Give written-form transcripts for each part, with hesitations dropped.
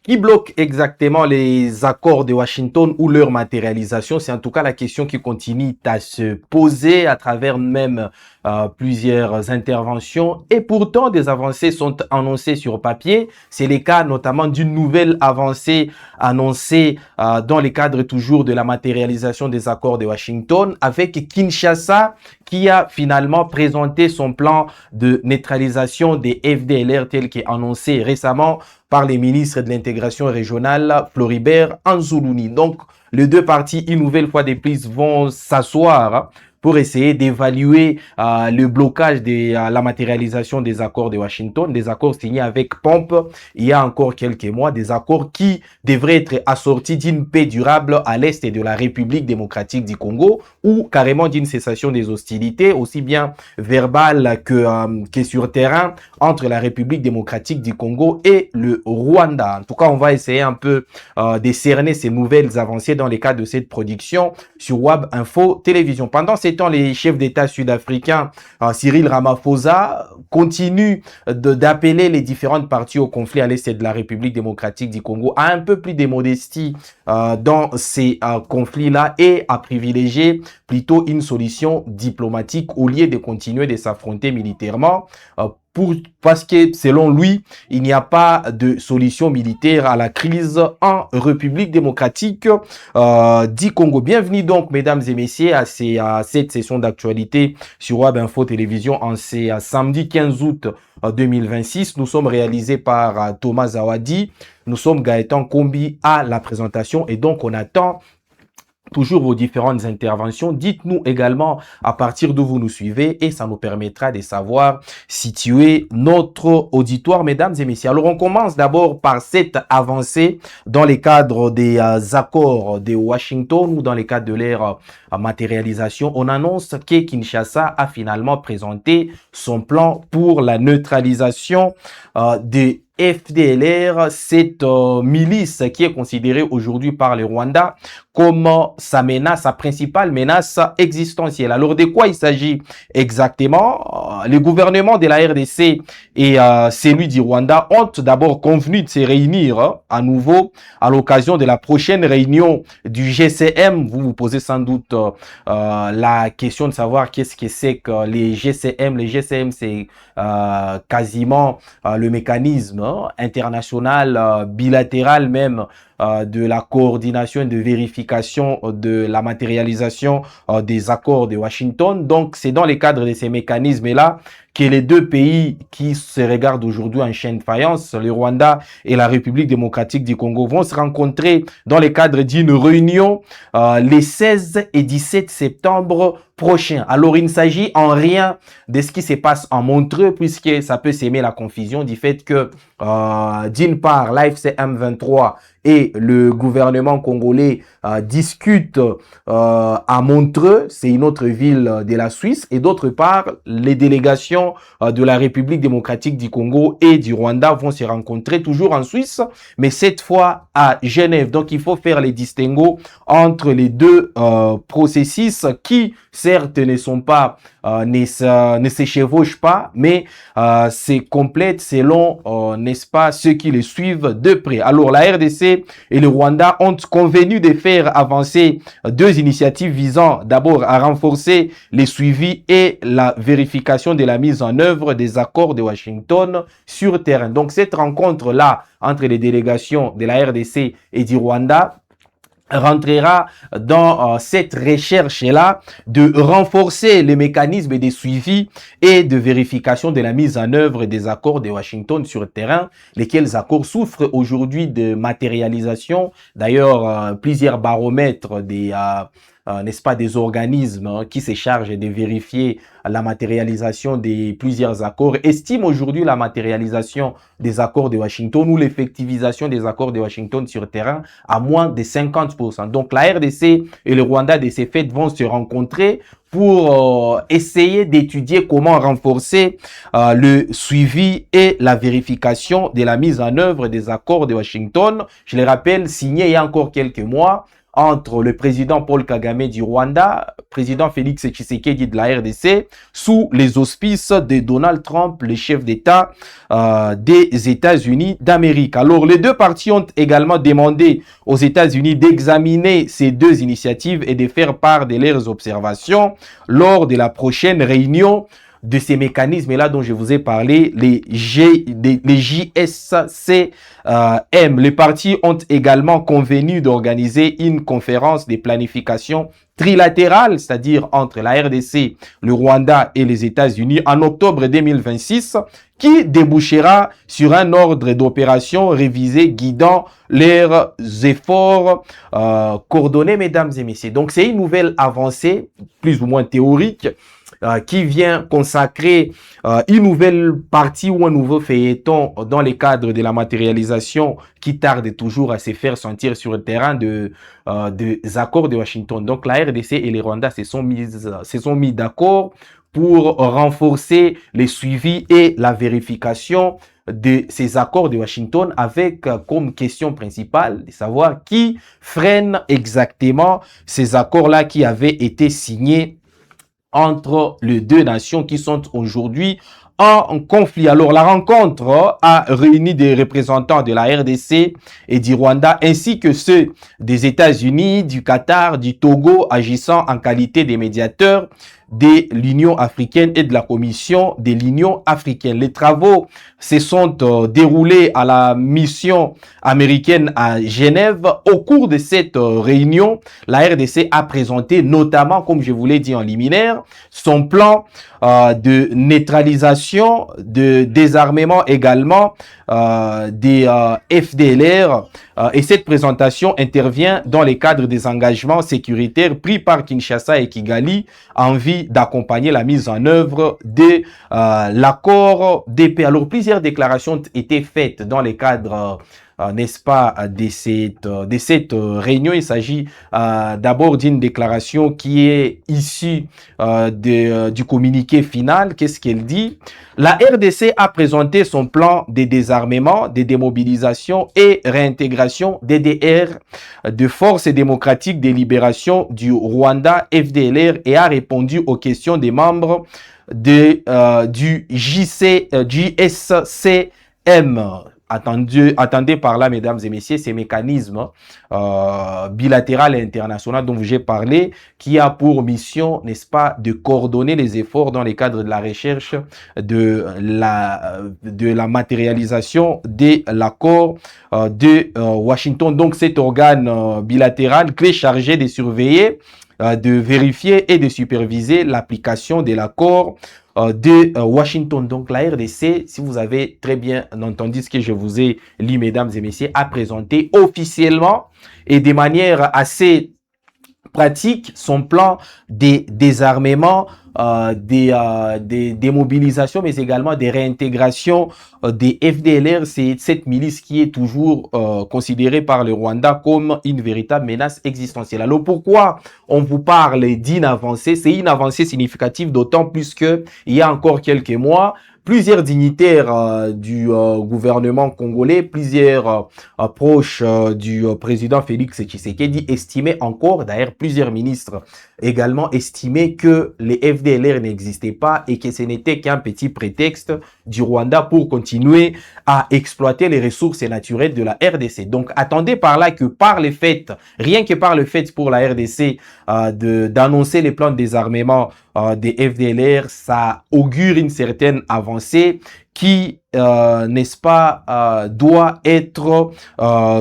Qui bloque exactement les accords de Washington ou leur matérialisation? C'est en tout cas la question qui continue à se poser à travers même plusieurs interventions. Et pourtant, des avancées sont annoncées sur papier. C'est le cas notamment d'une nouvelle avancée annoncée dans le cadre toujours de la matérialisation des accords de Washington avec Kinshasa qui a finalement présenté son plan de neutralisation des FDLR tel qu'annoncé récemment par les ministres de l'intégration régionale Floribert Anzoulouni. Donc, les deux parties, une nouvelle fois de plus, vont s'asseoir pour essayer d'évaluer le blocage de la matérialisation des accords de Washington, des accords signés avec Pompe il y a encore quelques mois, des accords qui devraient être assortis d'une paix durable à l'est de la République démocratique du Congo ou carrément d'une cessation des hostilités, aussi bien verbales que sur terrain, entre la République démocratique du Congo et le Rwanda. En tout cas, on va essayer un peu de cerner ces nouvelles avancées dans le cadre de cette production sur Web Info Télévision. Pendant ces temps, les chefs d'État sud-africains, Cyril Ramaphosa, continuent d'appeler les différentes parties au conflit à l'est de la République démocratique du Congo à un peu plus de modestie dans ces conflits-là et à privilégier plutôt une solution diplomatique au lieu de continuer de s'affronter militairement. Parce que, selon lui, il n'y a pas de solution militaire à la crise en République démocratique du Congo. Bienvenue donc, mesdames et messieurs, à cette session d'actualité sur Web Info Télévision en ce samedi 15 août 2026. Nous sommes réalisés par Thomas Zawadi. Nous sommes Gaëtan Kombi à la présentation et donc on attend toujours vos différentes interventions. Dites-nous également à partir d'où vous nous suivez et ça nous permettra de savoir situer notre auditoire, mesdames et messieurs. Alors, on commence d'abord par cette avancée dans les cadres des accords de Washington ou dans les cadres de leur matérialisation. On annonce que Kinshasa a finalement présenté son plan pour la neutralisation des FDLR, cette milice qui est considérée aujourd'hui par le Rwanda comme sa menace, sa principale menace existentielle. Alors, de quoi il s'agit exactement? Le gouvernement de la RDC et celui du Rwanda ont d'abord convenu de se réunir à nouveau à l'occasion de la prochaine réunion du GCM. Vous vous posez sans doute la question de savoir qu'est-ce que c'est que les GCM. Les GCM, c'est quasiment le mécanisme international, bilatéral même, de la coordination et de vérification de la matérialisation des accords de Washington. Donc, c'est dans le cadre de ces mécanismes-là que les deux pays qui se regardent aujourd'hui en chaîne de faïence, le Rwanda et la République démocratique du Congo, vont se rencontrer dans le cadre d'une réunion les 16 et 17 septembre prochains. Alors, il ne s'agit en rien de ce qui se passe en Montreux, puisque ça peut s'aimer la confusion du fait que, d'une part, l'AFC M23 et le gouvernement congolais discutent à Montreux, c'est une autre ville de la Suisse, et d'autre part, les délégations de la République démocratique du Congo et du Rwanda vont se rencontrer toujours en Suisse, mais cette fois à Genève. Donc, il faut faire les distinguos entre les deux processus qui, certes, ne sont pas, ne se chevauchent pas, mais c'est complète selon, n'est-ce pas, ceux qui les suivent de près. Alors, la RDC et le Rwanda ont convenu de faire avancer deux initiatives visant d'abord à renforcer les suivis et la vérification de la mise en œuvre des accords de Washington sur terrain. Donc, cette rencontre-là entre les délégations de la RDC et du Rwanda rentrera dans cette recherche-là de renforcer les mécanismes de suivi et de vérification de la mise en œuvre des accords de Washington sur le terrain, lesquels accords souffrent aujourd'hui de matérialisation. D'ailleurs, plusieurs baromètres des n'est-ce pas, des organismes qui se chargent de vérifier la matérialisation des plusieurs accords, estiment aujourd'hui la matérialisation des accords de Washington ou l'effectivisation des accords de Washington sur le terrain à moins de 50%. Donc la RDC et le Rwanda de ces faits vont se rencontrer pour essayer d'étudier comment renforcer le suivi et la vérification de la mise en œuvre des accords de Washington. Je les rappelle, signés il y a encore quelques mois, entre le président Paul Kagame du Rwanda, président Félix Tshisekedi de la RDC, sous les auspices de Donald Trump, le chef d'État des États-Unis d'Amérique. Alors, les deux parties ont également demandé aux États-Unis d'examiner ces deux initiatives et de faire part de leurs observations lors de la prochaine réunion de ces mécanismes-là dont je vous ai parlé, les JSCM. Les partis ont également convenu d'organiser une conférence de planification trilatérale, c'est-à-dire entre la RDC, le Rwanda et les États-Unis en octobre 2026, qui débouchera sur un ordre d'opération révisé guidant leurs efforts coordonnés, mesdames et messieurs. Donc, c'est une nouvelle avancée, plus ou moins théorique, qui vient consacrer une nouvelle partie ou un nouveau feuilleton dans le cadre de la matérialisation qui tarde toujours à se faire sentir sur le terrain des accords de Washington. Donc la RDC et les Rwandais se sont mis d'accord pour renforcer les suivis et la vérification de ces accords de Washington avec comme question principale de savoir qui freine exactement ces accords-là qui avaient été signés entre les deux nations qui sont aujourd'hui en conflit. Alors, la rencontre a réuni des représentants de la RDC et du Rwanda, ainsi que ceux des États-Unis, du Qatar, du Togo, agissant en qualité de médiateurs de l'Union africaine et de la Commission de l'Union africaine. Les travaux se sont déroulés à la mission américaine à Genève. Au cours de cette réunion, la RDC a présenté notamment, comme je vous l'ai dit en liminaire, son plan de neutralisation, de désarmement également des FDLR. Et cette présentation intervient dans le cadre des engagements sécuritaires pris par Kinshasa et Kigali en vue d'accompagner la mise en œuvre de l'accord de paix. Alors, plusieurs déclarations ont été faites dans le cadre n'est-ce pas, de cette réunion. Il s'agit d'abord d'une déclaration qui est issue du communiqué final. Qu'est-ce qu'elle dit? La RDC a présenté son plan de désarmement, de démobilisation et réintégration DDR, de Forces démocratiques de libération du Rwanda, FDLR, et a répondu aux questions des membres du JSCM. Attendez par là, mesdames et messieurs, ces mécanismes bilatéraux et internationaux dont j'ai parlé, qui a pour mission, n'est-ce pas, de coordonner les efforts dans le cadre de la recherche de la matérialisation de l'accord de Washington. Donc, cet organe bilatéral, clé chargé de surveiller, de vérifier et de superviser l'application de l'accord de Washington. Donc la RDC, si vous avez très bien entendu ce que je vous ai lu, mesdames et messieurs, a présenté officiellement et de manière assez pratique son plan de désarmement, des démobilisations, mais également des réintégrations des FDLR. C'est cette milice qui est toujours considérée par le Rwanda comme une véritable menace existentielle. Alors pourquoi on vous parle d'une avancée? C'est une avancée significative, d'autant plus que il y a encore quelques mois, plusieurs dignitaires du gouvernement congolais, plusieurs proches du président Félix Tshisekedi estimaient encore, d'ailleurs plusieurs ministres également estimaient que les FDLR n'existaient pas et que ce n'était qu'un petit prétexte du Rwanda pour continuer à exploiter les ressources naturelles de la RDC. Donc attendez par là que par le fait, rien que par le fait pour la RDC d'annoncer les plans de désarmement des FDLR, ça augure une certaine avancée qui, n'est-ce pas, doit être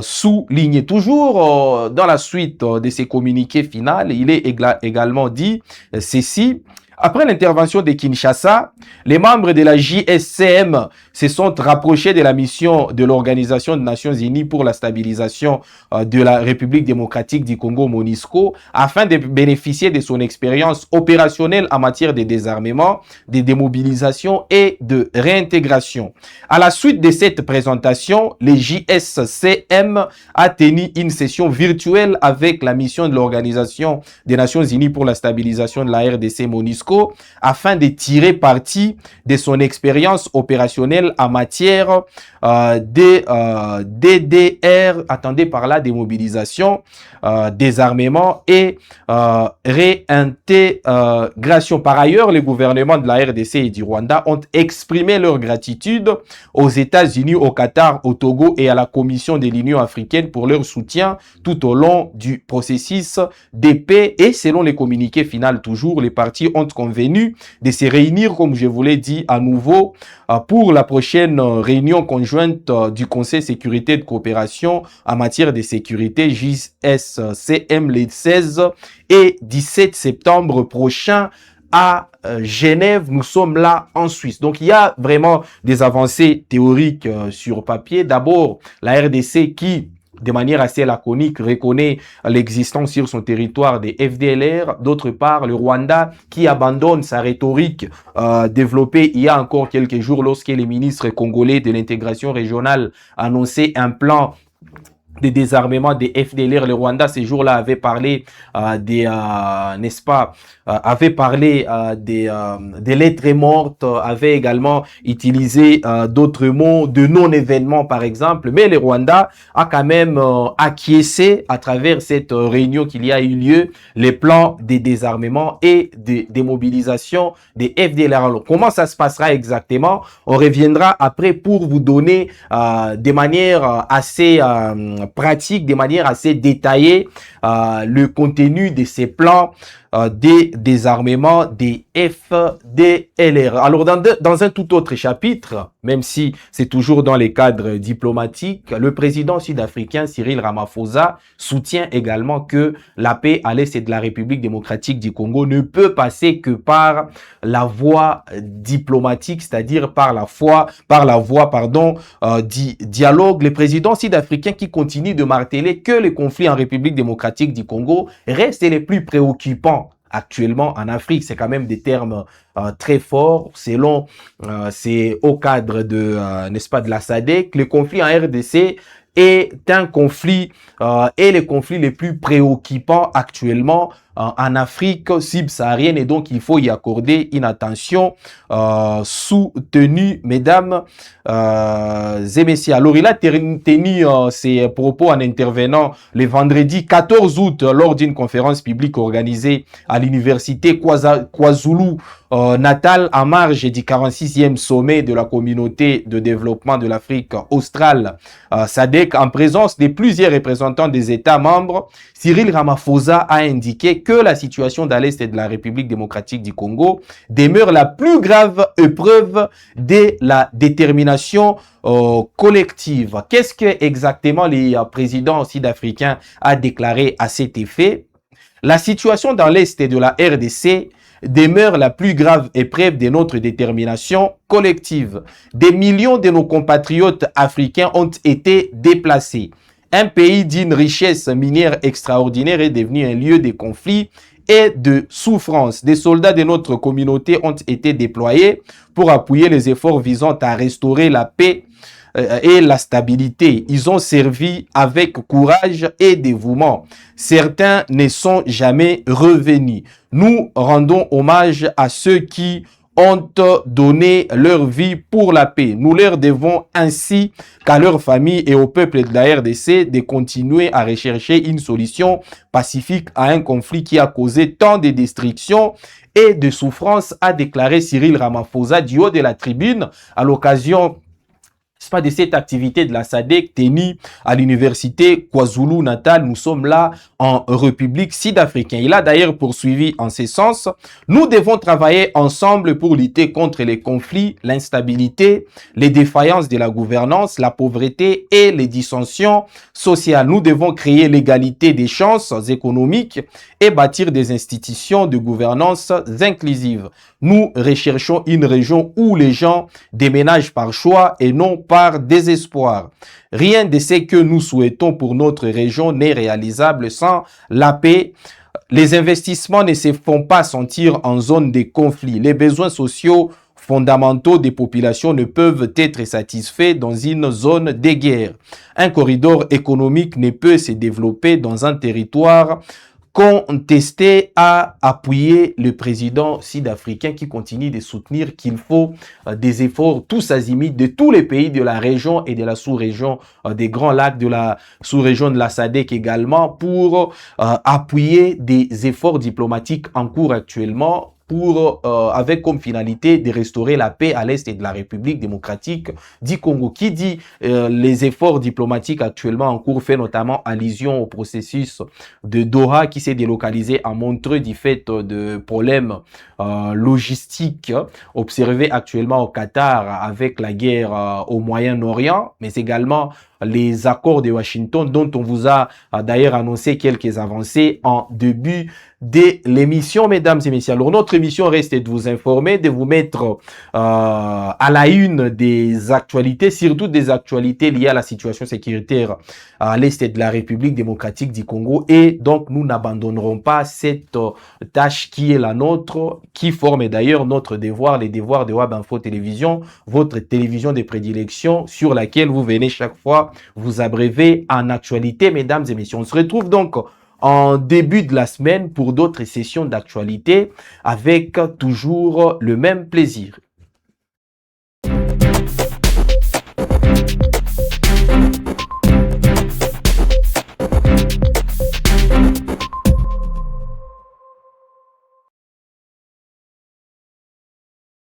soulignée. Toujours dans la suite de ces communiqués finaux, il est également dit ceci. Après l'intervention de Kinshasa, les membres de la JSCM se sont rapprochés de la mission de l'Organisation des Nations Unies pour la stabilisation de la République démocratique du Congo, MONUSCO, afin de bénéficier de son expérience opérationnelle en matière de désarmement, de démobilisation et de réintégration. À la suite de cette présentation, le JSCM a tenu une session virtuelle avec la mission de l'Organisation des Nations Unies pour la stabilisation de la RDC, MONUSCO, MONUSCO afin de tirer parti de son expérience opérationnelle en matière de DDR, attendez par là, démobilisation, désarmement et réintégration. Par ailleurs, les gouvernements de la RDC et du Rwanda ont exprimé leur gratitude aux États-Unis, au Qatar, au Togo et à la Commission de l'Union africaine pour leur soutien tout au long du processus de paix. Et selon les communiqués finaux, toujours, les parties ont convenu de se réunir, comme je vous l'ai dit, à nouveau pour la prochaine réunion conjointe du Conseil sécurité de coopération en matière de sécurité JSCM les 16 et 17 septembre prochains à Genève. Nous sommes là en Suisse. Donc, il y a vraiment des avancées théoriques sur papier. D'abord, la RDC qui, de manière assez laconique, reconnaît l'existence sur son territoire des FDLR. D'autre part, le Rwanda qui abandonne sa rhétorique développée il y a encore quelques jours lorsque les ministres congolais de l'intégration régionale annonçaient un plan de désarmement des FDLR. Le Rwanda, ces jours-là, avait parlé n'est-ce pas, avait parlé des lettres mortes, avait également utilisé d'autres mots, de non-événements par exemple. Mais le Rwanda a quand même acquiescé à travers cette réunion qu'il y a eu lieu, les plans de désarmement et de démobilisation des FDLR. Alors, comment ça se passera exactement? On reviendra après pour vous donner de manière assez pratique, de manière assez détaillée, le contenu de ces plans des désarmements des FDLR. Alors, dans un tout autre chapitre, même si c'est toujours dans les cadres diplomatiques, le président sud-africain Cyril Ramaphosa soutient également que la paix à l'est de la République démocratique du Congo ne peut passer que par la voie diplomatique, c'est-à-dire par la voie du dialogue. Le président sud-africain qui continue de marteler que les conflits en République démocratique du Congo restent les plus préoccupants actuellement en Afrique. C'est quand même des termes très forts. Selon, c'est au cadre de, n'est-ce pas, de la SADC, le conflit en RDC est un conflit et les conflits les plus préoccupants actuellement en Afrique subsaharienne, et donc il faut y accorder une attention soutenue, mesdames et messieurs. Alors il a tenu ses propos en intervenant le vendredi 14 août lors d'une conférence publique organisée à l'université KwaZulu Natal en marge du 46e sommet de la communauté de développement de l'Afrique australe SADC, en présence de plusieurs représentants des États membres. Cyril Ramaphosa a indiqué que la situation dans l'Est de la République démocratique du Congo demeure la plus grave épreuve de la détermination collective. Qu'est-ce que exactement le président sud-africain a déclaré à cet effet? La situation dans l'Est de la RDC demeure la plus grave épreuve de notre détermination collective. Des millions de nos compatriotes africains ont été déplacés. Un pays d'une richesse minière extraordinaire est devenu un lieu de conflit et de souffrance. Des soldats de notre communauté ont été déployés pour appuyer les efforts visant à restaurer la paix et la stabilité. Ils ont servi avec courage et dévouement. Certains ne sont jamais revenus. Nous rendons hommage à ceux qui ont donné leur vie pour la paix. Nous leur devons ainsi qu'à leurs familles et au peuple de la RDC de continuer à rechercher une solution pacifique à un conflit qui a causé tant de destruction et de souffrance, a déclaré Cyril Ramaphosa du haut de la tribune à l'occasion de cette activité de la SADC tenue à l'université KwaZulu Natal. Nous sommes là en République sud-africaine. Il a d'ailleurs poursuivi en ce sens. Nous devons travailler ensemble pour lutter contre les conflits, l'instabilité, les défaillances de la gouvernance, la pauvreté et les dissensions sociales. Nous devons créer l'égalité des chances économiques et bâtir des institutions de gouvernance inclusives. Nous recherchons une région où les gens déménagent par choix et non par désespoir. Rien de ce que nous souhaitons pour notre région n'est réalisable sans la paix. Les investissements ne se font pas sentir en zone de conflit. Les besoins sociaux fondamentaux des populations ne peuvent être satisfaits dans une zone de guerre. Un corridor économique ne peut se développer dans un territoire contesté a appuyé le président sud-africain qui continue de soutenir qu'il faut des efforts tous azimuts de tous les pays de la région et de la sous-région des Grands Lacs, de la sous-région de la SADC également, pour appuyer des efforts diplomatiques en cours actuellement pour, avec comme finalité de restaurer la paix à l'est de la République démocratique du Congo. Qui dit les efforts diplomatiques actuellement en cours fait notamment allusion au processus de Doha qui s'est délocalisé à Montreux du fait de problèmes logistiques observés actuellement au Qatar avec la guerre au Moyen-Orient, mais également les accords de Washington dont on vous a d'ailleurs annoncé quelques avancées en début de l'émission, mesdames et messieurs. Alors, notre émission reste de vous informer, de vous mettre à la une des actualités, surtout des actualités liées à la situation sécuritaire à l'est de la République démocratique du Congo. Et donc, nous n'abandonnerons pas cette tâche qui est la nôtre, qui forme d'ailleurs notre devoir, les devoirs de Web Info Télévision, votre télévision de prédilection sur laquelle vous venez chaque fois vous abreuver en actualité, mesdames et messieurs. On se retrouve donc en début de la semaine pour d'autres sessions d'actualité avec toujours le même plaisir.